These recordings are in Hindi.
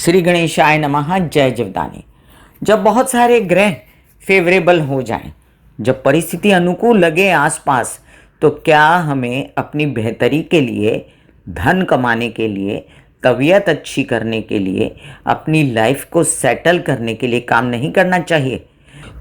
श्री गणेशाय नमः। जय जीवदानी। जब बहुत सारे ग्रह फेवरेबल हो जाएं, जब परिस्थिति अनुकूल लगे आसपास, तो क्या हमें अपनी बेहतरी के लिए, धन कमाने के लिए, तबीयत अच्छी करने के लिए, अपनी लाइफ को सेटल करने के लिए काम नहीं करना चाहिए?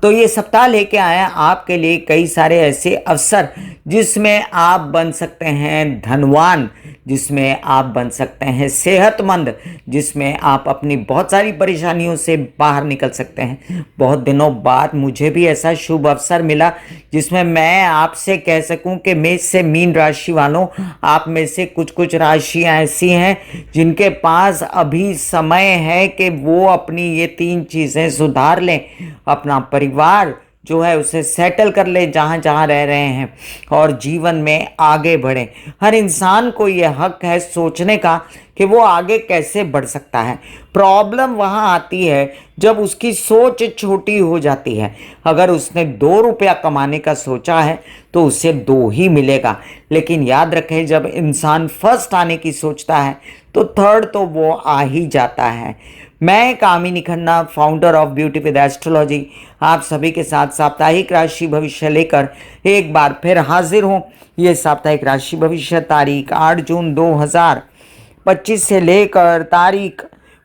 तो ये सप्ताह लेके आया आपके लिए कई सारे ऐसे अवसर जिसमें आप बन सकते हैं धनवान, जिसमें आप बन सकते हैं सेहतमंद, जिसमें आप अपनी बहुत सारी परेशानियों से बाहर निकल सकते हैं। बहुत दिनों बाद मुझे भी ऐसा शुभ अवसर मिला जिसमें मैं आपसे कह सकूं कि मेष से मीन राशि वालों, आप में से कुछ कुछ राशियां ऐसी हैं जिनके पास अभी समय है कि वो अपनी ये 3 चीज़ें सुधार लें, अपना परिवार जो है उसे सेटल कर ले जहाँ जहाँ रह रहे हैं, और जीवन में आगे बढ़ें। हर इंसान को यह हक है सोचने का कि वो आगे कैसे बढ़ सकता है। प्रॉब्लम वहाँ आती है जब उसकी सोच छोटी हो जाती है। अगर उसने 2 रुपया कमाने का सोचा है तो उसे 2 ही मिलेगा, लेकिन याद रखें जब इंसान फर्स्ट आने की सोचता है तो थर्ड तो वो आ ही जाता है। मैं Kamini Khanna, founder of beauty with astrology, आप सभी के साथ साप्ताहिक राशि भविष्य लेकर एक बार फिर हाजिर हूँ। ये साप्ताहिक राशि भविष्य तारीख 8 जून 2025 से लेकर तारीख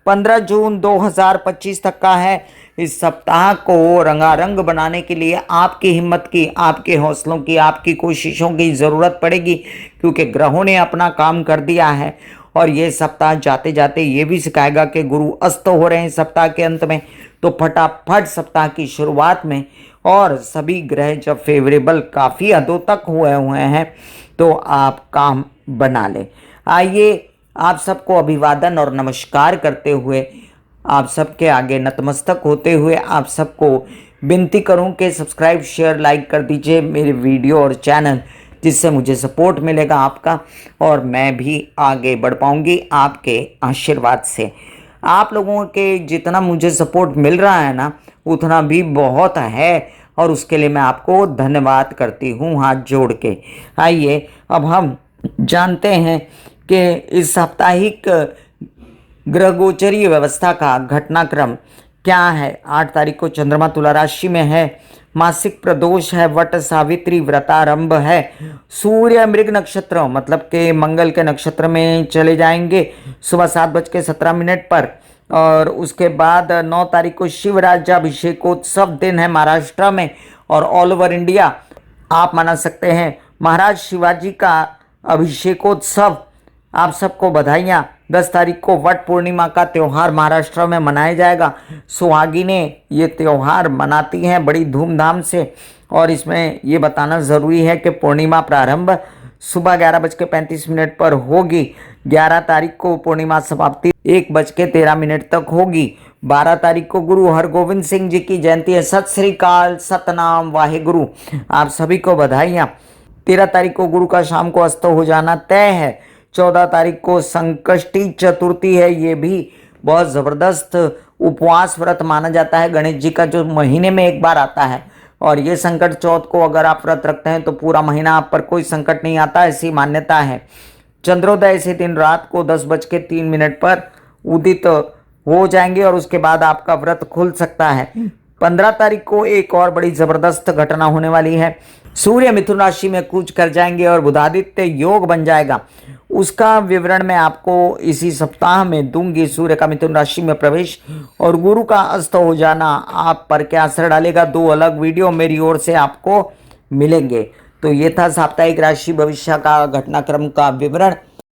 15 जून 2025 तक का है। इस सप्ताह को रंगारंग बनाने के लिए आपकी हिम्मत की, आपके हौसलों की, आपकी कोशिशों की ज़रूरत पड़ेगी, क्योंकि ग्रहों ने अपना काम कर दिया है। और ये सप्ताह जाते जाते ये भी सिखाएगा कि गुरु अस्त हो रहे हैं सप्ताह के अंत में, तो फटाफट सप्ताह की शुरुआत में और सभी ग्रह जब फेवरेबल काफ़ी हदों तक हुए हैं तो आप काम बना लें। आइए आप सबको अभिवादन और नमस्कार करते हुए, आप सबके आगे नतमस्तक होते हुए आप सबको विनती करूं कि सब्सक्राइब, शेयर, लाइक कर दीजिए मेरे वीडियो और चैनल, जिससे मुझे सपोर्ट मिलेगा आपका और मैं भी आगे बढ़ पाऊंगी आपके आशीर्वाद से। आप लोगों के जितना मुझे सपोर्ट मिल रहा है ना, उतना भी बहुत है, और उसके लिए मैं आपको धन्यवाद करती हूँ हाथ जोड़ के। आइए अब हम जानते हैं कि इस साप्ताहिक ग्रह गोचरीय व्यवस्था का घटनाक्रम क्या है। 8 तारीख को चंद्रमा तुला राशि में है, मासिक प्रदोष है, वट सावित्री व्रतारंभ है, सूर्य मृग नक्षत्र मतलब के मंगल के नक्षत्र में चले जाएंगे सुबह 7:17 पर, और उसके बाद 9 तारीख को शिव राज्याभिषेकोत्सव दिन है महाराष्ट्र में, और ऑल ओवर इंडिया आप मना सकते हैं महाराज शिवाजी का अभिषेकोत्सव। आप सबको बधाइयाँ। 10 तारीख को वट पूर्णिमा का त्यौहार महाराष्ट्र में मनाया जाएगा। सुहागिनें ये त्यौहार मनाती हैं बड़ी धूमधाम से, और इसमें ये बताना ज़रूरी है कि पूर्णिमा प्रारंभ सुबह 11:35 पर होगी। 11 तारीख को पूर्णिमा समाप्ति 1:13 तक होगी। 12 तारीख को गुरु हरगोविंद सिंह जी की जयंती है। सत श्री अकाल, सतनाम वाहेगुरु, आप सभी को बधाइयाँ। 13 तारीख को गुरु का शाम को अस्त हो जाना तय है। 14 तारीख को संकष्टी चतुर्थी है, ये भी बहुत ज़बरदस्त उपवास व्रत माना जाता है गणेश जी का, जो महीने में एक बार आता है। और ये संकट चौथ को अगर आप व्रत रखते हैं तो पूरा महीना आप पर कोई संकट नहीं आता, ऐसी मान्यता है। चंद्रोदय से दिन रात को 10:03 पर उदित हो जाएंगे और उसके बाद आपका व्रत खुल सकता है। 15 तारीख को एक और बड़ी ज़बरदस्त घटना होने वाली है। सूर्य मिथुन राशि में कूच कर जाएंगे और बुधादित्य योग बन जाएगा। उसका विवरण मैं आपको इसी सप्ताह में दूंगी। सूर्य का मिथुन राशि में प्रवेश और गुरु का अस्त हो जाना आप पर क्या असर डालेगा, 2 अलग वीडियो मेरी ओर से आपको मिलेंगे। तो ये था साप्ताहिक राशि भविष्य का घटनाक्रम का विवरण।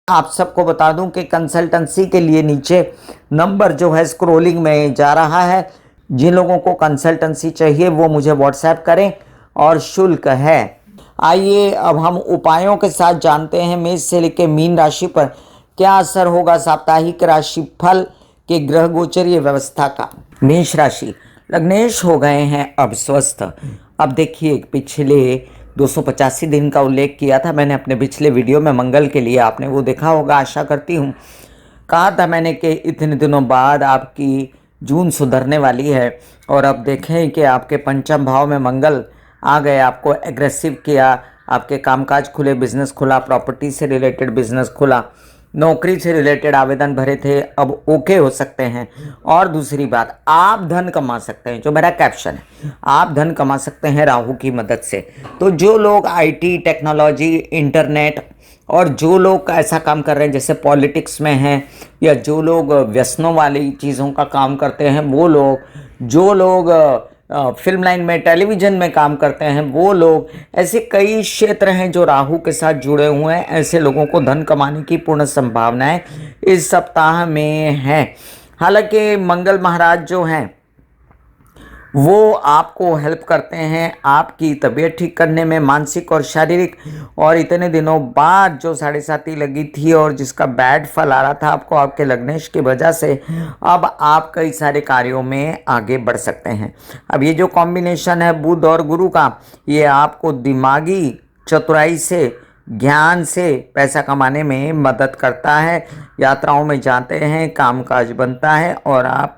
आप सबको बता दूं कि कंसल्टेंसी के लिए नीचे नंबर जो है स्क्रोलिंग में जा रहा है। जिन लोगों को कंसल्टेंसी चाहिए वो मुझे व्हाट्सएप करें और शुल्क है। आइए अब हम उपायों के साथ जानते हैं मेष से लेकर मीन राशि पर क्या असर होगा साप्ताहिक राशि फल के ग्रह गोचरीय व्यवस्था का। मेष राशि, लग्नेश हो गए हैं अब स्वस्थ। अब देखिए पिछले 285 दिन का उल्लेख किया था मैंने अपने पिछले वीडियो में मंगल के लिए, आपने वो देखा होगा आशा करती हूँ। कहा था मैंने कि इतने दिनों बाद आपकी जून सुधरने वाली है, और अब देखें कि आपके पंचम भाव में मंगल आ गए, आपको एग्रेसिव किया, आपके कामकाज खुले, बिजनेस खुला, प्रॉपर्टी से रिलेटेड बिजनेस खुला, नौकरी से रिलेटेड आवेदन भरे थे, अब ओके हो सकते हैं। और दूसरी बात, आप धन कमा सकते हैं, जो मेरा कैप्शन है, आप धन कमा सकते हैं राहु की मदद से। तो जो लोग आईटी, टेक्नोलॉजी, इंटरनेट और जो लोग ऐसा काम कर रहे हैं जैसे पॉलिटिक्स में हैं, या जो लोग व्यसनों वाली चीज़ों का काम करते हैं वो लोग, जो लोग फिल्म लाइन में, टेलीविज़न में काम करते हैं वो लोग, ऐसे कई क्षेत्र हैं जो राहु के साथ जुड़े हुए हैं। ऐसे लोगों को धन कमाने की पूर्ण संभावनाएं इस सप्ताह में है। हालांकि मंगल महाराज जो हैं वो आपको हेल्प करते हैं आपकी तबीयत ठीक करने में, मानसिक और शारीरिक। और इतने दिनों बाद जो 7.5 लगी थी और जिसका बैड फल आ रहा था आपको आपके लग्नेश की वजह से, अब आप कई सारे कार्यों में आगे बढ़ सकते हैं। अब ये जो कॉम्बिनेशन है बुध और गुरु का, ये आपको दिमागी चतुराई से, ज्ञान से पैसा कमाने में मदद करता है। यात्राओं में जाते हैं, कामकाज बनता है और आप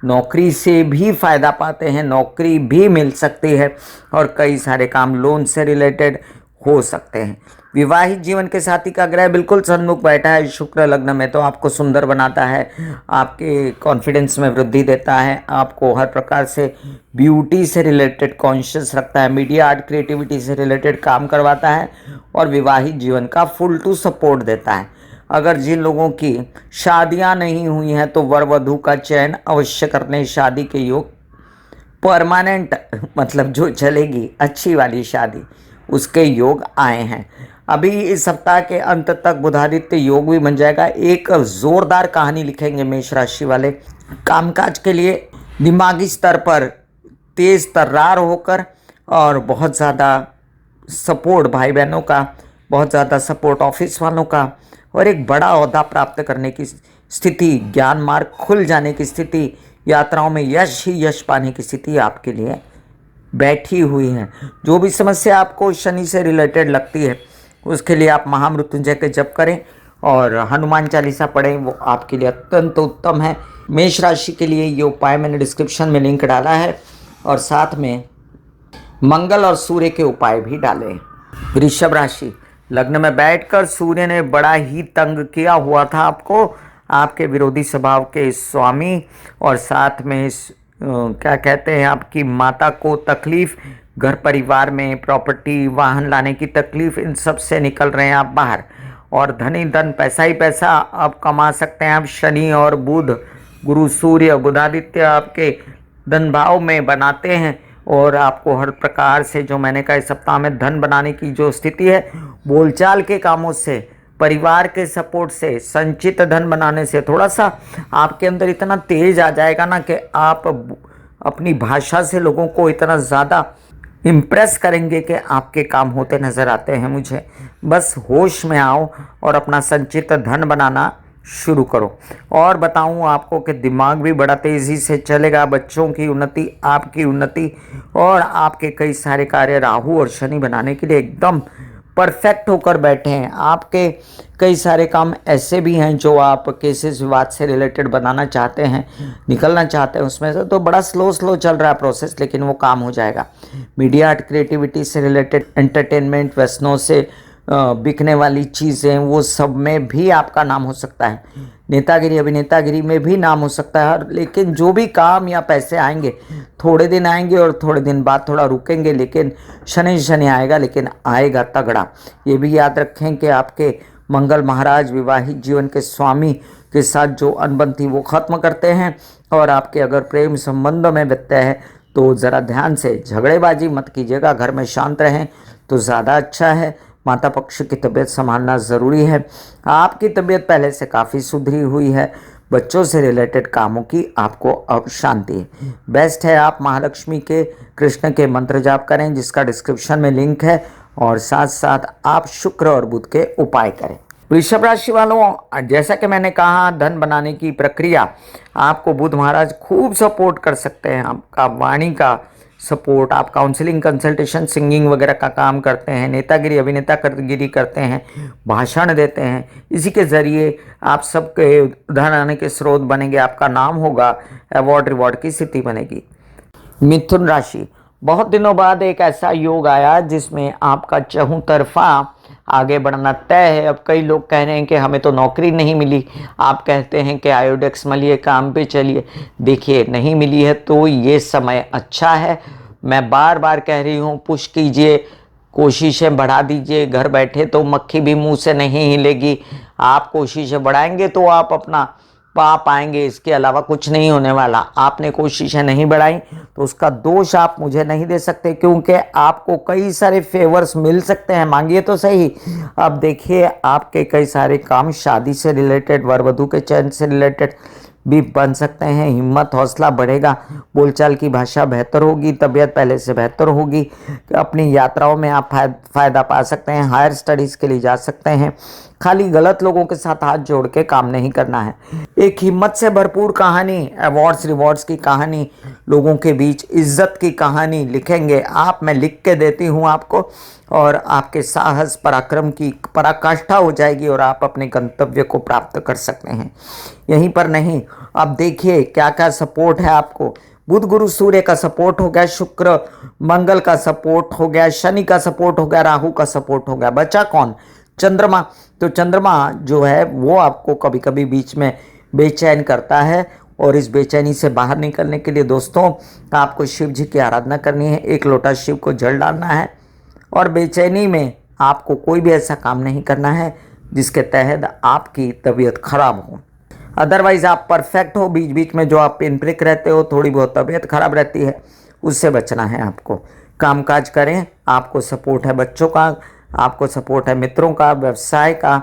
नौकरी से भी फ़ायदा पाते हैं, नौकरी भी मिल सकती है और कई सारे काम लोन से रिलेटेड हो सकते हैं। विवाहित जीवन के साथी का ग्रह बिल्कुल सन्मुख बैठा है शुक्र लग्न में, तो आपको सुंदर बनाता है, आपके कॉन्फिडेंस में वृद्धि देता है, आपको हर प्रकार से ब्यूटी से रिलेटेड कॉन्शियस रखता है, मीडिया, आर्ट, क्रिएटिविटी से रिलेटेड काम करवाता है और विवाहित जीवन का फुल टू सपोर्ट देता है। अगर जिन लोगों की शादियां नहीं हुई हैं तो वर वधू का चयन अवश्य करने, शादी के योग परमानेंट, मतलब जो चलेगी अच्छी वाली शादी, उसके योग आए हैं। अभी इस सप्ताह के अंत तक बुधादित्य योग भी बन जाएगा। एक जोरदार कहानी लिखेंगे मेष राशि वाले, कामकाज के लिए दिमागी स्तर पर तेज तर्रार होकर और बहुत ज़्यादा सपोर्ट भाई बहनों का, बहुत ज़्यादा सपोर्ट ऑफिस वालों का और एक बड़ा ओहदा प्राप्त करने की स्थिति, ज्ञान मार्ग खुल जाने की स्थिति, यात्राओं में यश ही यश पाने की स्थिति आपके लिए बैठी हुई है। जो भी समस्या आपको शनि से रिलेटेड लगती है उसके लिए आप महामृत्युंजय के जप करें और हनुमान चालीसा पढ़ें, वो आपके लिए अत्यंत उत्तम है। मेष राशि के लिए ये उपाय मैंने डिस्क्रिप्शन में लिंक डाला है और साथ में मंगल और सूर्य के उपाय भी डाले। वृषभ राशि, लग्न में बैठकर सूर्य ने बड़ा ही तंग किया हुआ था आपको, आपके विरोधी स्वभाव के स्वामी, और साथ में क्या कहते हैं, आपकी माता को तकलीफ, घर परिवार में प्रॉपर्टी, वाहन लाने की तकलीफ, इन सब से निकल रहे हैं आप बाहर। और धनी धन, पैसा ही पैसा आप कमा सकते हैं। आप शनि और बुध, गुरु, सूर्य, बुधादित्य आपके धन भाव में बनाते हैं और आपको हर प्रकार से, जो मैंने कहा इस सप्ताह में धन बनाने की जो स्थिति है, बोलचाल के कामों से, परिवार के सपोर्ट से, संचित धन बनाने से, थोड़ा सा आपके अंदर इतना तेज आ जाएगा ना कि आप अपनी भाषा से लोगों को इतना ज़्यादा इम्प्रेस करेंगे कि आपके काम होते नज़र आते हैं मुझे। बस होश में आओ और अपना संचित धन बनाना शुरू करो। और बताऊं आपको कि दिमाग भी बड़ा तेज़ी से चलेगा, बच्चों की उन्नति, आपकी उन्नति और आपके कई सारे कार्य राहु और शनि बनाने के लिए एकदम परफेक्ट होकर बैठे हैं। आपके कई सारे काम ऐसे भी हैं जो आप केसेस विवाद से रिलेटेड बनाना चाहते हैं, निकलना चाहते हैं उसमें से, तो बड़ा स्लो चल रहा है प्रोसेस, लेकिन वो काम हो जाएगा। मीडिया, आर्ट, क्रिएटिविटी से रिलेटेड, एंटरटेनमेंट, व्यसनों से बिकने वाली चीज़ें, वो सब में भी आपका नाम हो सकता है। नेतागिरी, अभिनेतागिरी में भी नाम हो सकता है। लेकिन जो भी काम या पैसे आएंगे, थोड़े दिन आएंगे और थोड़े दिन बाद थोड़ा रुकेंगे, लेकिन शनि आएगा, लेकिन आएगा तगड़ा। ये भी याद रखें कि आपके मंगल महाराज विवाहित जीवन के स्वामी के साथ जो अनबन थी वो ख़त्म करते हैं। और आपके अगर प्रेम संबंध में व्यत्यय है तो ज़रा ध्यान से झगड़ेबाजी मत कीजिएगा, घर में शांत रहें तो ज़्यादा अच्छा है। माता पक्ष की तबीयत संभालना ज़रूरी है। आपकी तबीयत पहले से काफ़ी सुधरी हुई है। बच्चों से रिलेटेड कामों की आपको अब शांति है। बेस्ट है आप महालक्ष्मी के, कृष्ण के मंत्र जाप करें जिसका डिस्क्रिप्शन में लिंक है, और साथ साथ आप शुक्र और बुध के उपाय करें। वृषभ राशि वालों, जैसा कि मैंने कहा, धन बनाने की प्रक्रिया आपको बुध महाराज खूब सपोर्ट कर सकते हैं। आपका वाणी का सपोर्ट, आप काउंसलिंग, कंसल्टेशन, सिंगिंग वगैरह का काम करते हैं, नेतागिरी, अभिनेतागिरी करते हैं, भाषण देते हैं, इसी के ज़रिए आप सबके धन आने के स्रोत बनेंगे, आपका नाम होगा, अवार्ड रिवॉर्ड की स्थिति बनेगी। मिथुन राशि, बहुत दिनों बाद एक ऐसा योग आया जिसमें आपका चहुतरफा आगे बढ़ना तय है। अब कई लोग कह रहे हैं कि हमें तो नौकरी नहीं मिली, आप कहते हैं कि आयोडेक्स मलिए, काम पे चलिए। देखिए, नहीं मिली है तो ये समय अच्छा है। मैं बार बार कह रही हूँ, पुश कीजिए, कोशिशें बढ़ा दीजिए। घर बैठे तो मक्खी भी मुंह से नहीं हिलेगी। आप कोशिशें बढ़ाएंगे तो आप अपना पा पाएंगे, इसके अलावा कुछ नहीं होने वाला। आपने कोशिशें नहीं बढ़ाई तो उसका दोष आप मुझे नहीं दे सकते, क्योंकि आपको कई सारे फेवर्स मिल सकते हैं, मांगिए तो सही। अब देखिए, आपके कई सारे काम शादी से रिलेटेड, वर वधू के चयन से रिलेटेड भी बन सकते हैं। हिम्मत हौसला बढ़ेगा, बोलचाल की भाषा बेहतर होगी, तबीयत पहले से बेहतर होगी। अपनी यात्राओं में आप फ़ायदा पा सकते हैं, हायर स्टडीज़ के लिए जा सकते हैं। खाली गलत लोगों के साथ हाथ जोड़ के काम नहीं करना है। एक हिम्मत से भरपूर कहानी, अवार्ड्स रिवॉर्ड्स की कहानी, लोगों के बीच इज्जत की कहानी लिखेंगे आप। मैं लिख के देती हूँ आपको, और आपके साहस पराक्रम की पराकाष्ठा हो जाएगी और आप अपने गंतव्य को प्राप्त कर सकते हैं। यहीं पर नहीं, अब देखिए क्या क्या सपोर्ट है आपको। बुध गुरु सूर्य का सपोर्ट हो गया, शुक्र मंगल का सपोर्ट हो गया, शनि का सपोर्ट हो गया, राहु का सपोर्ट हो गया। बचा कौन? चंद्रमा। तो चंद्रमा जो है वो आपको कभी कभी बीच में बेचैन करता है, और इस बेचैनी से बाहर निकलने के लिए दोस्तों आपको शिव जी की आराधना करनी है। एक लोटा शिव को जल डालना है, और बेचैनी में आपको कोई भी ऐसा काम नहीं करना है जिसके तहत आपकी तबीयत खराब हो। अदरवाइज आप परफेक्ट हो। बीच बीच में जो आप पिन प्रिक रहते हो, थोड़ी बहुत तबीयत खराब रहती है, उससे बचना है आपको। कामकाज करें, आपको सपोर्ट है बच्चों का, आपको सपोर्ट है मित्रों का, व्यवसाय का।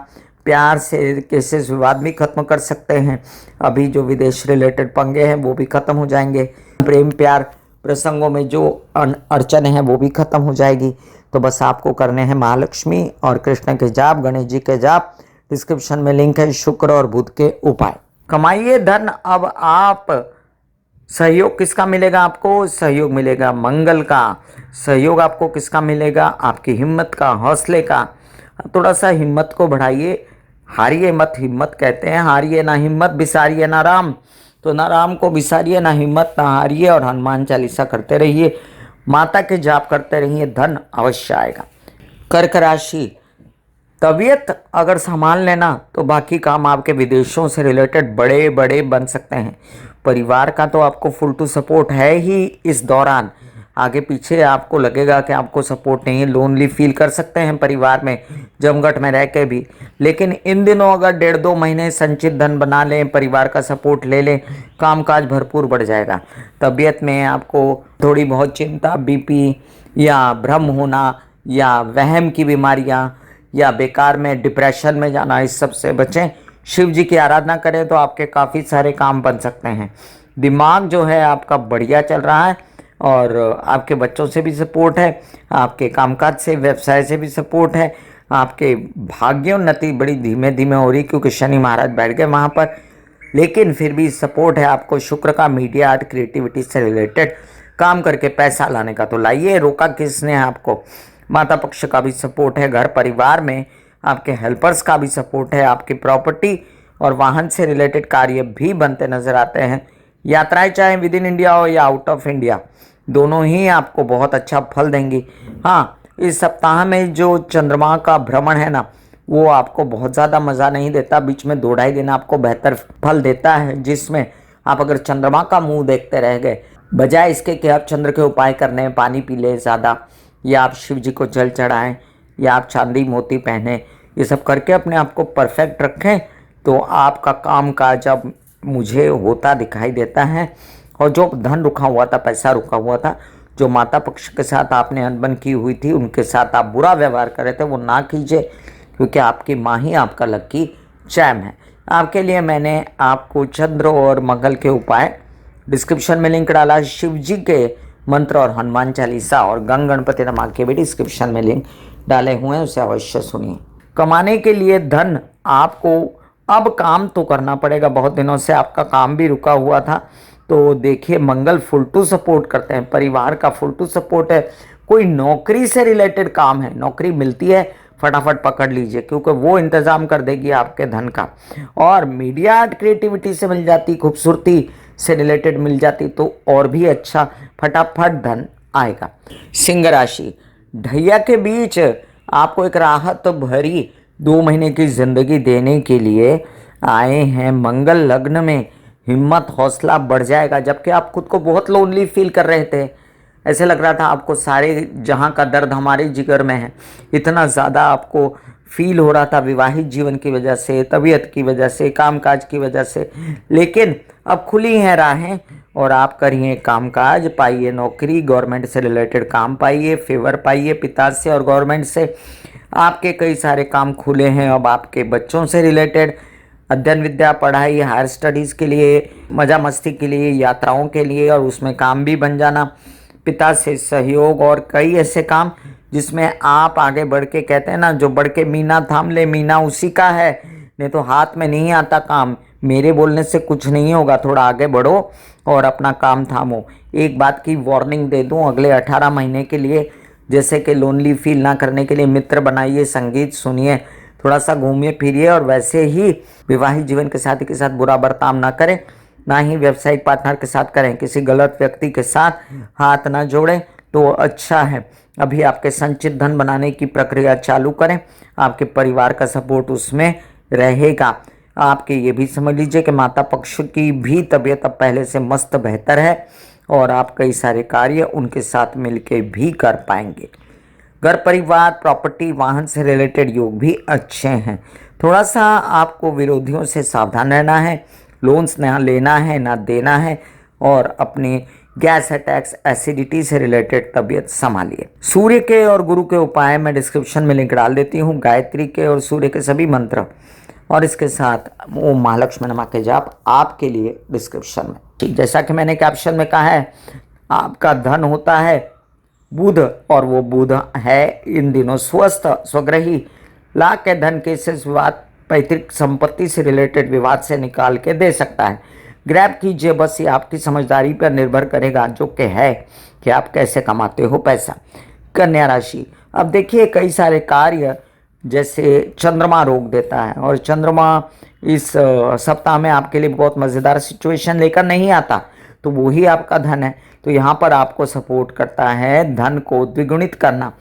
प्यार से केसेस विवाद भी खत्म कर सकते हैं। अभी जो विदेश रिलेटेड पंगे हैं वो भी खत्म हो जाएंगे। प्रेम प्यार प्रसंगों में जो अड़चन है वो भी खत्म हो जाएगी। तो बस आपको करने हैं महालक्ष्मी और कृष्ण के जाप, गणेश जी के जाप। डिस्क्रिप्शन में लिंक है शुक्र और बुध के उपाय। कमाइए धन। अब आप सहयोग किसका मिलेगा? आपको सहयोग मिलेगा मंगल का। सहयोग आपको किसका मिलेगा? आपकी हिम्मत का, हौसले का। थोड़ा सा हिम्मत को बढ़ाइए, हारिए मत। हिम्मत कहते हैं हारिए ना हिम्मत, बिसारिए ना राम। तो ना राम को बिसारिए, ना हिम्मत, ना हारिए, और हनुमान चालीसा करते रहिए, माता के जाप करते रहिए, धन अवश्य आएगा। कर्क राशि, तबीयत अगर संभाल लेना तो बाकी काम आपके विदेशों से रिलेटेड बड़े बड़े बन सकते हैं। परिवार का तो आपको फुल टू सपोर्ट है ही इस दौरान। आगे पीछे आपको लगेगा कि आपको सपोर्ट नहीं है, लोनली फील कर सकते हैं परिवार में जमघट में रह के भी। लेकिन इन दिनों अगर 1.5-2 महीने संचित धन बना लें, परिवार का सपोर्ट ले लें, कामकाज भरपूर बढ़ जाएगा। तबीयत में आपको थोड़ी बहुत चिंता, बीपी या भ्रम होना या वहम की बीमारियां या बेकार में डिप्रेशन में जाना, इस सब से बचें। शिव जी की आराधना करें तो आपके काफ़ी सारे काम बन सकते हैं। दिमाग जो है आपका बढ़िया चल रहा है, और आपके बच्चों से भी सपोर्ट है, आपके कामकाज से, व्यवसाय से भी सपोर्ट है। आपके भाग्योन्नति बड़ी धीमे धीमे हो रही, क्योंकि शनि महाराज बैठ गए वहाँ पर। लेकिन फिर भी सपोर्ट है आपको शुक्र का। मीडिया आर्ट क्रिएटिविटी से रिलेटेड काम करके पैसा लाने का तो लाइए, रोका किसने आपको। माता पक्ष का भी सपोर्ट है, घर परिवार में आपके हेल्पर्स का भी सपोर्ट है, आपकी प्रॉपर्टी और वाहन से रिलेटेड कार्य भी बनते नजर आते हैं। यात्राएं चाहे विद इन इंडिया हो या आउट ऑफ इंडिया, दोनों ही आपको बहुत अच्छा फल देंगी। हाँ, इस सप्ताह में जो चंद्रमा का भ्रमण है ना, वो आपको बहुत ज़्यादा मज़ा नहीं देता। बीच में 2-2.5 दिन आपको बेहतर फल देता है, जिसमें आप अगर चंद्रमा का मुंह देखते रह गए, बजाय इसके कि आप चंद्र के उपाय करने, पानी पी लें ज़्यादा, या आप शिव जी को जल चढ़ाएं, या आप चांदी मोती पहने, ये सब करके अपने आप को परफेक्ट रखें, तो आपका काम काज अब मुझे होता दिखाई देता है। और जो धन रुका हुआ था, पैसा रुका हुआ था, जो माता पक्ष के साथ आपने अनबन की हुई थी, उनके साथ आप बुरा व्यवहार कर रहे थे, वो ना कीजिए, क्योंकि आपकी माँ ही आपका लकी चैम है। आपके लिए मैंने आपको चंद्र और मंगल के उपाय डिस्क्रिप्शन में लिंक डाला। शिव जी के मंत्र और हनुमान चालीसा और गंग गणपति नमः के भी डिस्क्रिप्शन में लिंक डाले हुए हैं, उसे अवश्य सुनिए। कमाने के लिए धन आपको अब काम तो करना पड़ेगा। बहुत दिनों से आपका काम भी रुका हुआ था, तो देखिए मंगल फुल टू सपोर्ट करते हैं, परिवार का फुल टू सपोर्ट है। कोई नौकरी से रिलेटेड काम है, नौकरी मिलती है, फटाफट पकड़ लीजिए, क्योंकि वो इंतज़ाम कर देगी आपके धन का। और मीडिया आर्ट क्रिएटिविटी से मिल जाती, खूबसूरती से रिलेटेड मिल जाती, तो और भी अच्छा फटाफट धन आएगा। सिंह राशि, ढैया के बीच आपको एक राहत भरी 2 महीने की जिंदगी देने के लिए आए हैं। मंगल लग्न में हिम्मत हौसला बढ़ जाएगा, जबकि आप खुद को बहुत लोनली फील कर रहे थे। ऐसे लग रहा था आपको सारे जहां का दर्द हमारे जिगर में है, इतना ज़्यादा आपको फील हो रहा था विवाहित जीवन की वजह से, तबीयत की वजह से, कामकाज की वजह से। लेकिन अब खुली हैं राहें और आप करिए कामकाज, पाइए नौकरी, गवर्नमेंट से रिलेटेड काम पाइए, फेवर पाइए पिता से और गवर्नमेंट से। आपके कई सारे काम खुले हैं अब आपके बच्चों से रिलेटेड, अध्ययन विद्या पढ़ाई, हायर स्टडीज़ के लिए, मज़ा मस्ती के लिए, यात्राओं के लिए, और उसमें काम भी बन जाना, पिता से सहयोग और कई ऐसे काम जिसमें आप आगे बढ़ के, कहते हैं ना, जो बढ़ के मीना थाम ले मीना उसी का है। नहीं तो हाथ में नहीं आता काम, मेरे बोलने से कुछ नहीं होगा। थोड़ा आगे बढ़ो और अपना काम थामो। एक बात की वार्निंग दे दूं, अगले 18 महीने के लिए जैसे कि लोनली फील ना करने के लिए मित्र बनाइए, संगीत सुनिए, थोड़ा सा घूमिए फिरिए, और वैसे ही विवाहित जीवन के साथी के साथ बुरा बर्ताव ना करें, ना ही व्यावसायिक पार्टनर के साथ करें। किसी गलत व्यक्ति के साथ हाथ ना जोड़ें तो अच्छा है। अभी आपके संचित धन बनाने की प्रक्रिया चालू करें, आपके परिवार का सपोर्ट उसमें रहेगा। आपके ये भी समझ लीजिए कि माता पक्ष की भी तबीयत अब पहले से मस्त बेहतर है और आप कई सारे कार्य उनके साथ मिलके भी कर पाएंगे। घर परिवार प्रॉपर्टी वाहन से रिलेटेड योग भी अच्छे हैं। थोड़ा सा आपको विरोधियों से सावधान रहना है, लोन्स ना लेना है ना देना है, और अपनी गैस अटैक्स एसिडिटी से रिलेटेड तबीयत संभालिए। सूर्य के और गुरु के उपाय मैं डिस्क्रिप्शन में लिंक डाल देती हूँ, गायत्री के और सूर्य के सभी मंत्र, और इसके साथ ओम महालक्ष्मी नमः के जाप आपके लिए डिस्क्रिप्शन में। ठीक, जैसा कि मैंने कैप्शन में कहा है, आपका धन होता है बुध, और वो बुध है इन दिनों स्वस्थ स्वग्रही, ला के धन केसेस विवाद, पैतृक संपत्ति से रिलेटेड विवाद से निकाल के दे सकता है। ग्रैब कीजिए, बस ये आपकी समझदारी पर निर्भर करेगा, जो कि है कि आप कैसे कमाते हो पैसा। कन्या राशि, अब देखिए कई सारे कार्य जैसे चंद्रमा रोक देता है, और चंद्रमा इस सप्ताह में आपके लिए बहुत मज़ेदार सिचुएशन लेकर नहीं आता, तो वही आपका धन है। तो यहाँ पर आपको सपोर्ट करता है धन को द्विगुणित करना,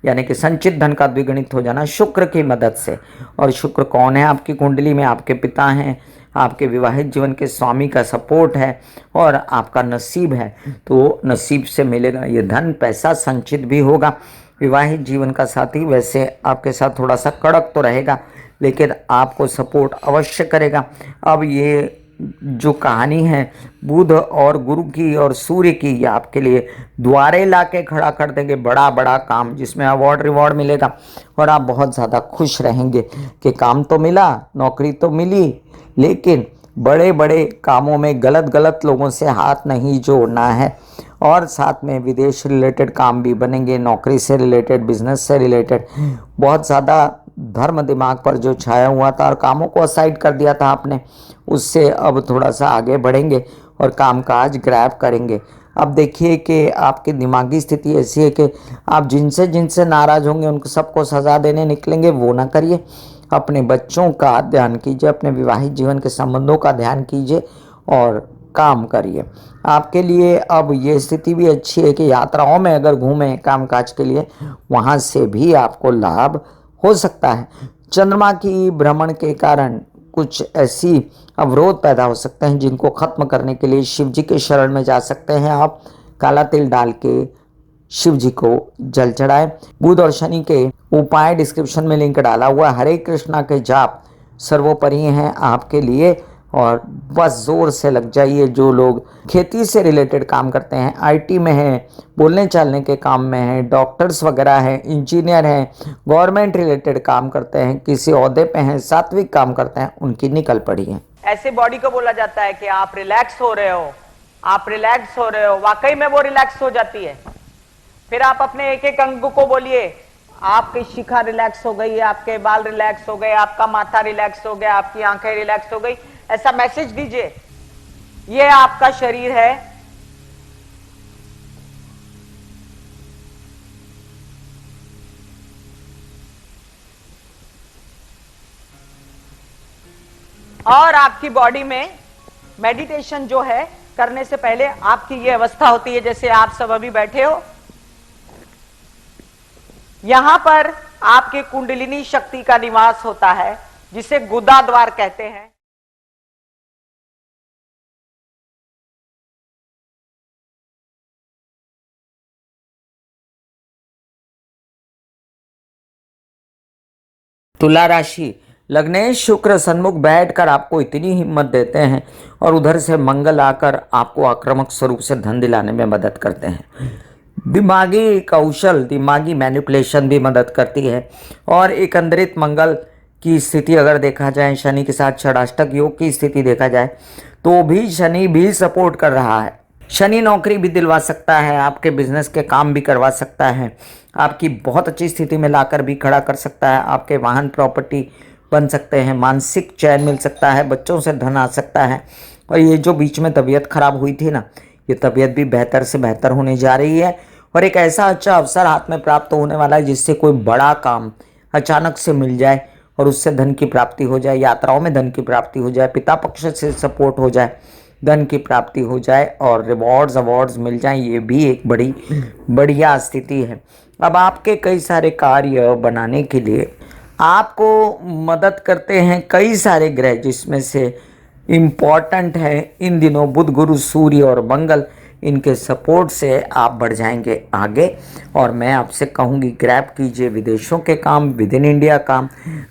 यानी कि संचित धन का द्विगुणित हो जाना शुक्र की मदद से। और शुक्र कौन है आपकी कुंडली में? आपके पिता हैं, आपके विवाहित जीवन के स्वामी का सपोर्ट है और आपका नसीब है, तो नसीब से मिलेगा ये धन, पैसा संचित भी होगा। विवाहित जीवन का साथी वैसे आपके साथ थोड़ा सा कड़क तो रहेगा, लेकिन आपको सपोर्ट अवश्य करेगा। अब ये जो कहानी है बुध और गुरु की और सूर्य की, ये आपके लिए द्वारे ला के खड़ा कर देंगे बड़ा बड़ा काम, जिसमें अवार्ड रिवॉर्ड मिलेगा और आप बहुत ज़्यादा खुश रहेंगे कि काम तो मिला, नौकरी तो मिली, लेकिन बड़े बड़े कामों में गलत लोगों से हाथ नहीं जोड़ना है। और साथ में विदेश रिलेटेड काम भी बनेंगे, नौकरी से रिलेटेड, बिजनेस से रिलेटेड। बहुत ज़्यादा धर्म दिमाग पर जो छाया हुआ था और कामों को असाइड कर दिया था आपने, उससे अब थोड़ा सा आगे बढ़ेंगे और कामकाज ग्रैब करेंगे। अब देखिए कि आपकी दिमागी स्थिति ऐसी है कि आप जिनसे जिनसे नाराज़ होंगे उनको सबको सज़ा देने निकलेंगे, वो ना करिए। अपने बच्चों का ध्यान कीजिए, अपने विवाहित जीवन के संबंधों का ध्यान कीजिए और काम करिए। आपके लिए अब ये स्थिति भी अच्छी है कि यात्राओं में अगर घूमें कामकाज के लिए, वहाँ से भी आपको लाभ हो सकता है। चंद्रमा की भ्रमण के कारण कुछ ऐसी अवरोध पैदा हो सकते हैं जिनको खत्म करने के लिए शिव जी के शरण में जा सकते हैं। आप काला तिल डाल के शिव जी को जल चढ़ाएं। बुध और शनि के उपाय डिस्क्रिप्शन में लिंक डाला हुआ। हरे कृष्णा के जाप सर्वोपरि हैं आपके लिए, और बस ज़ोर से लग जाइए। जो लोग खेती से रिलेटेड काम करते हैं, आईटी में हैं, बोलने चालने के काम में हैं, डॉक्टर्स वगैरह हैं, इंजीनियर हैं, गवर्नमेंट रिलेटेड काम करते हैं, किसी ओहदे पे हैं, सात्विक काम करते हैं, उनकी निकल पड़ी है। ऐसे बॉडी को बोला जाता है कि आप रिलैक्स हो रहे हो, आप रिलैक्स हो रहे हो, वाकई में वो रिलैक्स हो जाती है। फिर आप अपने एक एक अंग को बोलिए, आपकी शिखा रिलैक्स हो गई, आपके बाल रिलैक्स हो गए, आपका माथा रिलैक्स हो गया, आपकी आंखें रिलैक्स हो गई, ऐसा मैसेज दीजिए। ये आपका शरीर है, और आपकी बॉडी में मेडिटेशन जो है करने से पहले आपकी ये अवस्था होती है जैसे आप सब अभी बैठे हो। यहां पर आपकी कुंडलिनी शक्ति का निवास होता है, जिसे गुदा द्वार कहते हैं। तुला राशि, लग्नेश शुक्र सन्मुख बैठकर आपको इतनी हिम्मत देते हैं और उधर से मंगल आकर आपको आक्रामक स्वरूप से धन दिलाने में मदद करते हैं। दिमागी कौशल, दिमागी मैनिपुलेशन भी मदद करती है। और एकंदरित मंगल की स्थिति अगर देखा जाए, शनि के साथ षडाष्टक योग की स्थिति देखा जाए तो भी शनि भी सपोर्ट कर रहा है। शनि नौकरी भी दिलवा सकता है, आपके बिजनेस के काम भी करवा सकता है, आपकी बहुत अच्छी स्थिति में लाकर भी खड़ा कर सकता है, आपके वाहन प्रॉपर्टी बन सकते हैं, मानसिक चैन मिल सकता है, बच्चों से धन आ सकता है। और ये जो बीच में तबीयत खराब हुई थी ना, ये तबीयत भी बेहतर से बेहतर होने जा रही है और एक ऐसा अच्छा अवसर हाथ में प्राप्त होने वाला है जिससे कोई बड़ा काम अचानक से मिल जाए और उससे धन की प्राप्ति हो जाए, यात्राओं में धन की प्राप्ति हो जाए, पिता पक्ष से सपोर्ट हो जाए, धन की प्राप्ति हो जाए और रिवॉर्ड्स अवार्ड्स मिल जाएं। ये भी एक बड़ी बढ़िया स्थिति है। अब आपके कई सारे कार्य बनाने के लिए आपको मदद करते हैं कई सारे ग्रह, जिसमें से इम्पॉर्टेंट है इन दिनों बुध, गुरु, सूर्य और मंगल। इनके सपोर्ट से आप बढ़ जाएंगे आगे। और मैं आपसे कहूँगी, ग्रैब कीजिए विदेशों के काम, विद इन इंडिया काम,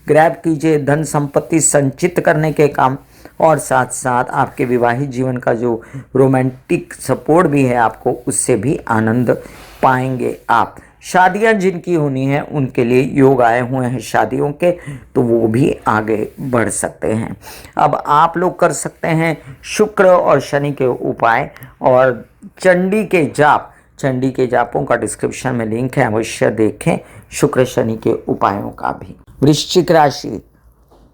ग्रैब कीजिए धन संपत्ति संचित करने के काम, और साथ साथ आपके विवाहित जीवन का जो रोमांटिक सपोर्ट भी है आपको, उससे भी आनंद पाएंगे आप। शादियां जिनकी होनी है उनके लिए योग आए हुए हैं शादियों के, तो वो भी आगे बढ़ सकते हैं। अब आप लोग कर सकते हैं शुक्र और शनि के उपाय और चंडी के जाप। चंडी के जापों का डिस्क्रिप्शन में लिंक है, अवश्य देखें शुक्र शनि के उपायों का भी। वृश्चिक राशि,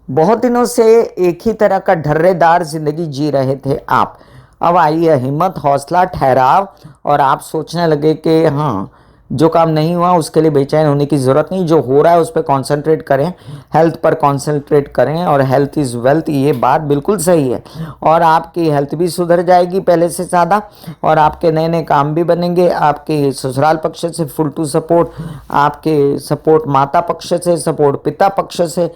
बहुत दिनों से एक ही तरह का ढर्रेदार जिंदगी जी रहे थे आप। अब आई है हिम्मत, हौसला, ठहराव और आप सोचने लगे कि हाँ, जो काम नहीं हुआ उसके लिए बेचैन होने की ज़रूरत नहीं, जो हो रहा है उस पर कॉन्सेंट्रेट करें, हेल्थ पर कॉन्सेंट्रेट करें। और हेल्थ इज़ वेल्थ, ये बात बिल्कुल सही है। और आपकी हेल्थ भी सुधर जाएगी पहले से ज़्यादा, और आपके नए नए काम भी बनेंगे। आपके ससुराल पक्ष से फुल टू सपोर्ट, आपके सपोर्ट माता पक्ष से सपोर्ट, पिता पक्ष से,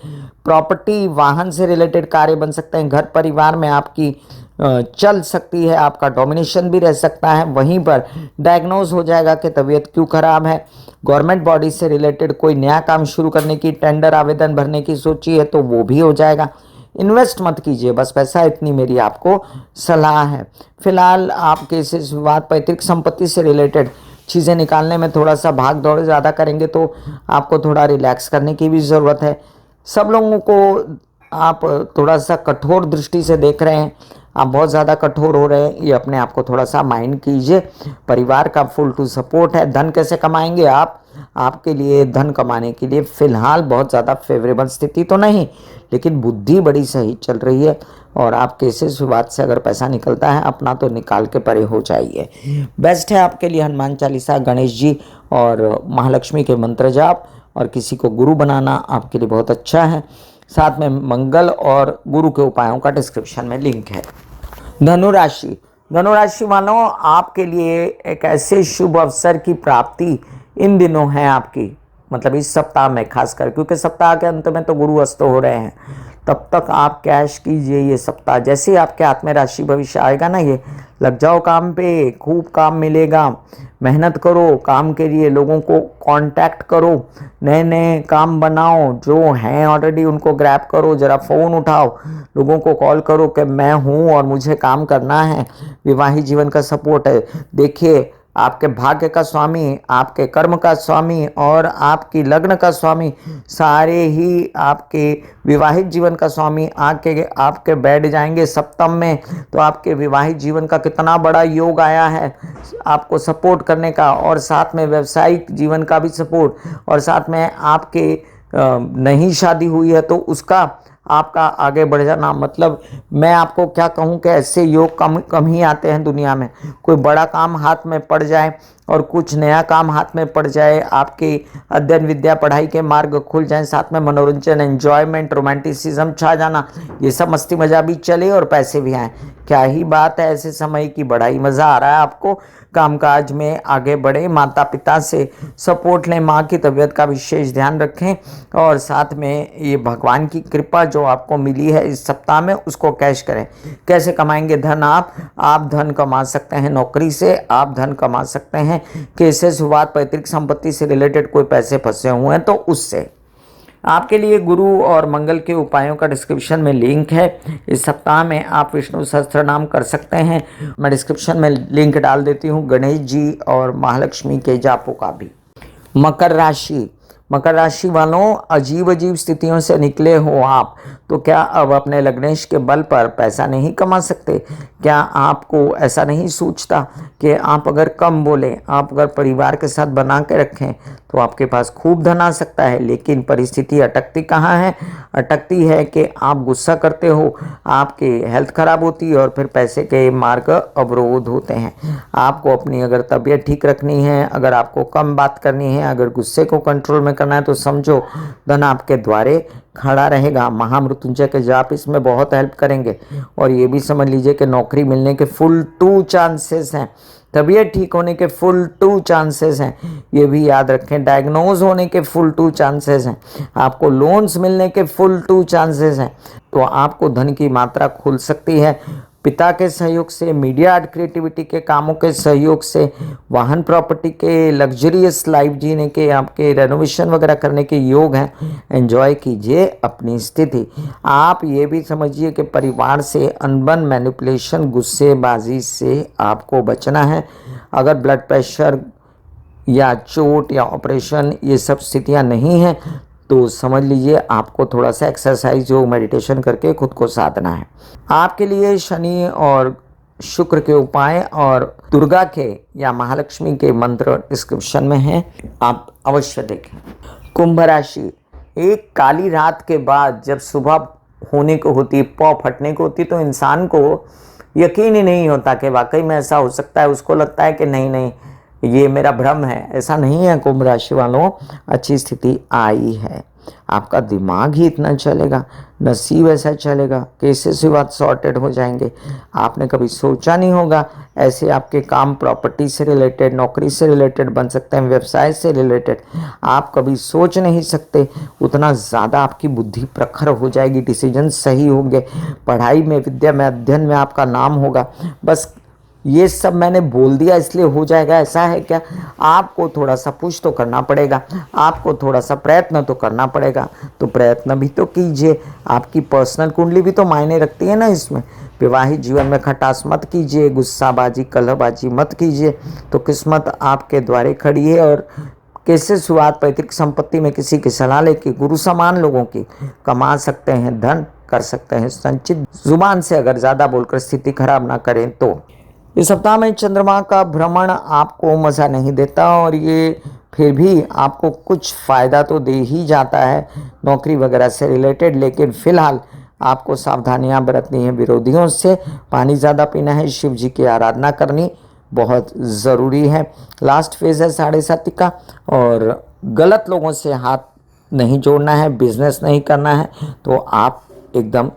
प्रॉपर्टी वाहन से रिलेटेड कार्य बन सकते हैं। घर परिवार में आपकी चल सकती है, आपका डोमिनेशन भी रह सकता है। वहीं पर डायग्नोज हो जाएगा कि तबीयत क्यों खराब है। गवर्नमेंट बॉडी से रिलेटेड कोई नया काम शुरू करने की, टेंडर आवेदन भरने की सोची है तो वो भी हो जाएगा। इन्वेस्ट मत कीजिए बस, पैसा, इतनी मेरी आपको सलाह है। फिलहाल आप केस विवाद, पैतृक संपत्ति से रिलेटेड चीज़ें निकालने में थोड़ा सा भाग दौड़ ज़्यादा करेंगे तो आपको थोड़ा रिलैक्स करने की भी ज़रूरत है। सब लोगों को आप थोड़ा सा कठोर दृष्टि से देख रहे हैं, आप बहुत ज़्यादा कठोर हो रहे हैं, ये अपने आप को थोड़ा सा माइंड कीजिए। परिवार का फुल टू सपोर्ट है। धन कैसे कमाएंगे आप? आपके लिए धन कमाने के लिए फ़िलहाल बहुत ज़्यादा फेवरेबल स्थिति तो नहीं, लेकिन बुद्धि बड़ी सही चल रही है। और आप केसेस विवाद से अगर पैसा निकलता है अपना, तो निकाल के परे हो जाइए। बेस्ट है आपके लिए हनुमान चालीसा, गणेश जी और महालक्ष्मी के मंत्र जाप, और किसी को गुरु बनाना आपके लिए बहुत अच्छा है। साथ में मंगल और गुरु के उपायों का डिस्क्रिप्शन में लिंक है। धनुराशि, धनुराशि वालों, आपके लिए एक ऐसे शुभ अवसर की प्राप्ति इन दिनों है आपकी, मतलब इस सप्ताह में खासकर, क्योंकि सप्ताह के अंत में तो गुरु अस्त हो रहे हैं। तब तक आप कैश कीजिए ये सप्ताह। जैसे ही आपके हाथ में राशि भविष्य आएगा ना, ये लग जाओ काम पे, खूब काम मिलेगा। मेहनत करो काम के लिए, लोगों को कांटेक्ट करो, नए नए काम बनाओ, जो हैं ऑलरेडी उनको ग्रैब करो, ज़रा फ़ोन उठाओ, लोगों को कॉल करो कि मैं हूँ और मुझे काम करना है। विवाहित जीवन का सपोर्ट है। देखिए, आपके भाग्य का स्वामी, आपके कर्म का स्वामी और आपकी लग्न का स्वामी, सारे ही आपके विवाहित जीवन का स्वामी आके आपके बैठ जाएंगे सप्तम में। तो आपके विवाहित जीवन का कितना बड़ा योग आया है आपको सपोर्ट करने का, और साथ में व्यवसायिक जीवन का भी सपोर्ट, और साथ में आपके नहीं शादी हुई है तो उसका आपका आगे बढ़ जाना। मतलब मैं आपको क्या कहूँ कि ऐसे योग कम कम ही आते हैं दुनिया में। कोई बड़ा काम हाथ में पड़ जाए और कुछ नया काम हाथ में पड़ जाए, आपके अध्ययन विद्या पढ़ाई के मार्ग खुल जाएं, साथ में मनोरंजन एंजॉयमेंट रोमांटिसिज्म छा जाना, ये सब मस्ती मजा भी चले और पैसे भी आए। क्या ही बात है, ऐसे समय की बड़ा ही मज़ा आ रहा है आपको। कामकाज में आगे बढ़े, माता पिता से सपोर्ट लें, माँ की तबीयत का विशेष ध्यान रखें और साथ में ये भगवान की कृपा जो आपको मिली है इस सप्ताह में उसको कैश करें। कैसे कमाएंगे धन आप धन कमा सकते हैं नौकरी से, आप धन कमा सकते हैं केसेस हुआ, पैतृक संपत्ति से रिलेटेड कोई पैसे फंसे हुए हैं तो उससे। आपके लिए गुरु और मंगल के उपायों का डिस्क्रिप्शन में लिंक है। इस सप्ताह में आप विष्णु सहस्त्र नाम कर सकते हैं, मैं डिस्क्रिप्शन में लिंक डाल देती हूँ गणेश जी और महालक्ष्मी के जापों का भी। मकर राशि वालों, अजीब अजीब स्थितियों से निकले हो आप, तो क्या अब अपने लग्नेश के बल पर पैसा नहीं कमा सकते? क्या आपको ऐसा नहीं सूझता कि आप अगर कम बोलें, आप अगर परिवार के साथ बना के रखें तो आपके पास खूब धन आ सकता है? लेकिन परिस्थिति अटकती कहाँ है? अटकती है कि आप गुस्सा करते हो, आपकी हेल्थ खराब होती है और फिर पैसे के मार्ग अवरोध होते हैं। आपको अपनी अगर तबीयत ठीक रखनी है, अगर आपको कम बात करनी है, अगर गुस्से को कंट्रोल में करना है तो समझो धन आपके द्वारे खड़ा रहेगा। महामृत्युंजय के जाप इसमें बहुत हेल्प करेंगे। और ये भी समझ लीजिए कि नौकरी मिलने के फुल 2 चांसेस हैं, तबीयत ठीक होने के फुल 2 चांसेस हैं, ये भी याद रखें। डायग्नोज होने के फुल 2 चांसेस हैं, आपको लोन्स मिलने के फुल 2 चांसेस हैं। तो आपको धन की मात्रा खुल सकती है। पिता के सहयोग से, मीडिया आर्ट क्रिएटिविटी के कामों के सहयोग से, वाहन प्रॉपर्टी के लग्जरियस लाइफ जीने के, आपके रेनोवेशन वगैरह करने के योग हैं। एंजॉय कीजिए अपनी स्थिति। आप ये भी समझिए कि परिवार से अनबन, मैनिपुलेशन, गुस्सेबाजी से आपको बचना है। अगर ब्लड प्रेशर या चोट या ऑपरेशन ये सब स्थितियां नहीं हैं तो समझ लीजिए आपको थोड़ा सा एक्सरसाइज योग मेडिटेशन करके खुद को साधना है। आपके लिए शनि और शुक्र के उपाय और दुर्गा के या महालक्ष्मी के मंत्र डिस्क्रिप्शन में हैं, आप अवश्य देखें। कुंभ राशि, एक काली रात के बाद जब सुबह होने को होती, पौ फटने को होती, तो इंसान को यकीन ही नहीं होता कि वाकई में ऐसा हो सकता है। उसको लगता है कि नहीं ये मेरा भ्रम है। ऐसा नहीं है कुंभ राशि वालों, अच्छी स्थिति आई है। आपका दिमाग ही इतना चलेगा, नसीब ऐसा चलेगा, केसेस से बात सॉर्टेड हो जाएंगे। आपने कभी सोचा नहीं होगा ऐसे आपके काम प्रॉपर्टी से रिलेटेड, नौकरी से रिलेटेड बन सकते हैं, व्यवसाय से रिलेटेड। आप कभी सोच नहीं सकते, उतना ज़्यादा आपकी बुद्धि प्रखर हो जाएगी, डिसीजन सही होंगे, पढ़ाई में, विद्या में, अध्ययन में आपका नाम होगा। बस ये सब मैंने बोल दिया इसलिए हो जाएगा ऐसा है क्या? आपको थोड़ा सा पुश तो करना पड़ेगा, आपको थोड़ा सा प्रयत्न तो करना पड़ेगा। तो प्रयत्न भी तो कीजिए, आपकी पर्सनल कुंडली भी तो मायने रखती है ना इसमें। विवाहित जीवन में खटास मत कीजिए, गुस्साबाजी कलहबाजी मत कीजिए, तो किस्मत आपके द्वारे खड़ी है। और कैसे शुरुआत पैतृक संपत्ति में किसी की सलाह लेके गुरु समान लोगों की कमा सकते हैं, धन कर सकते हैं संचित। जुबान से अगर ज़्यादा बोलकर स्थिति खराब ना करें तो। इस सप्ताह में चंद्रमा का भ्रमण आपको मज़ा नहीं देता और ये फिर भी आपको कुछ फ़ायदा तो दे ही जाता है नौकरी वगैरह से रिलेटेड। लेकिन फिलहाल आपको सावधानियां बरतनी है विरोधियों से, पानी ज़्यादा पीना है, शिव जी की आराधना करनी बहुत ज़रूरी है। लास्ट फेज़ है 7:30 का और गलत लोगों से हाथ नहीं जोड़ना है, बिजनेस नहीं करना है, तो आप एकदम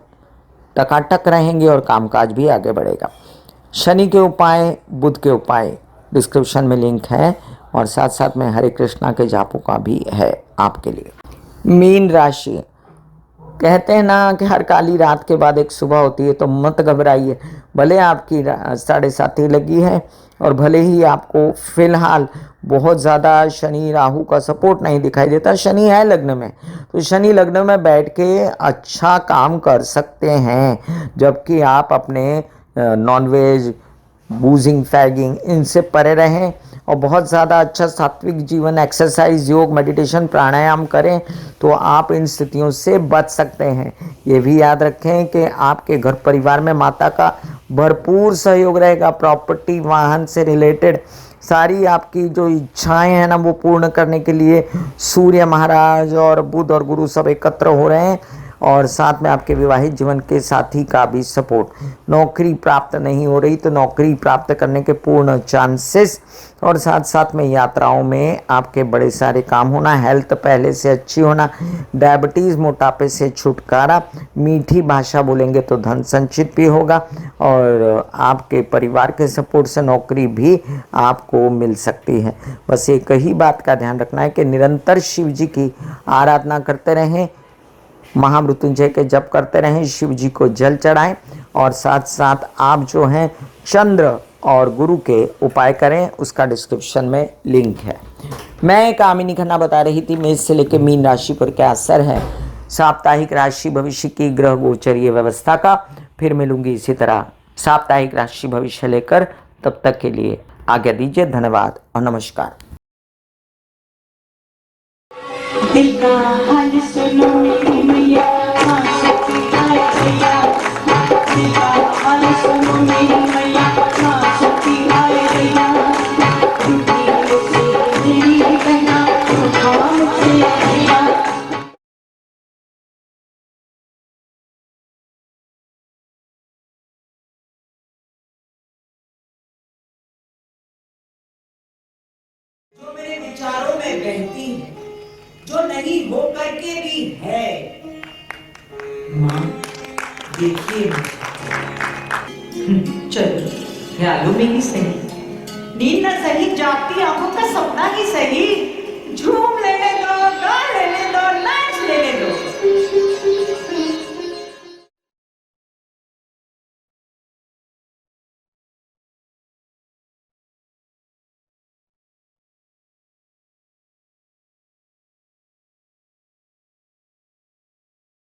टकाटक रहेंगे और कामकाज भी आगे बढ़ेगा। शनि के उपाय, बुध के उपाय डिस्क्रिप्शन में लिंक है और साथ साथ में हरे कृष्णा के जापों का भी है आपके लिए। मीन राशि, कहते हैं ना कि हर काली रात के बाद एक सुबह होती है, तो मत घबराइए। भले आपकी 7:30 लगी है और भले ही आपको फिलहाल बहुत ज़्यादा शनि राहु का सपोर्ट नहीं दिखाई देता, शनि है लग्न में, तो शनि लग्न में बैठ के अच्छा काम कर सकते हैं। जबकि आप अपने नॉनवेज, बूजिंग, फैगिंग इनसे परे रहें और बहुत ज़्यादा अच्छा सात्विक जीवन, एक्सरसाइज, योग, मेडिटेशन, प्राणायाम करें तो आप इन स्थितियों से बच सकते हैं। ये भी याद रखें कि आपके घर परिवार में माता का भरपूर सहयोग रहेगा। प्रॉपर्टी, वाहन से रिलेटेड सारी आपकी जो इच्छाएं हैं ना वो पूर्ण करने के लिए सूर्य महाराज और बुध और गुरु सब एकत्र हो रहे हैं और साथ में आपके विवाहित जीवन के साथी का भी सपोर्ट। नौकरी प्राप्त नहीं हो रही तो नौकरी प्राप्त करने के पूर्ण चांसेस, और साथ साथ में यात्राओं में आपके बड़े सारे काम होना, हेल्थ पहले से अच्छी होना, डायबिटीज़ मोटापे से छुटकारा, मीठी भाषा बोलेंगे तो धन संचित भी होगा, और आपके परिवार के सपोर्ट से नौकरी भी आपको मिल सकती है। बस एक ही बात का ध्यान रखना है कि निरंतर शिव जी की आराधना करते रहें, महामृत्युंजय के जप करते रहें, शिव जी को जल चढ़ाएं, और साथ साथ आप जो हैं चंद्र और गुरु के उपाय करें, उसका डिस्क्रिप्शन में लिंक है। मैं कामिनी खन्ना बता रही थी मेष से लेकर मीन राशि पर क्या असर है साप्ताहिक राशि भविष्य की ग्रह गोचरीय व्यवस्था का। फिर मिलूंगी इसी तरह साप्ताहिक राशि भविष्य लेकर, तब तक के लिए आज्ञा दीजिए। धन्यवाद और नमस्कार। दिल का हाल सुनो मेरी मैया, हाँ शक्ति आए भैया। दिल का हाल सुनो मेरी मैया, हाँ शक्ति आए भैया। टूटी से मेरी कहना तो काम से भैया। जो मेरे विचारों में बहती है, जो नहीं हो करके भी है, माँ देखिए चलो ख्यालों में ही सही, नींद न सही, जागती आंखों का सपना ही सही, झूम लेने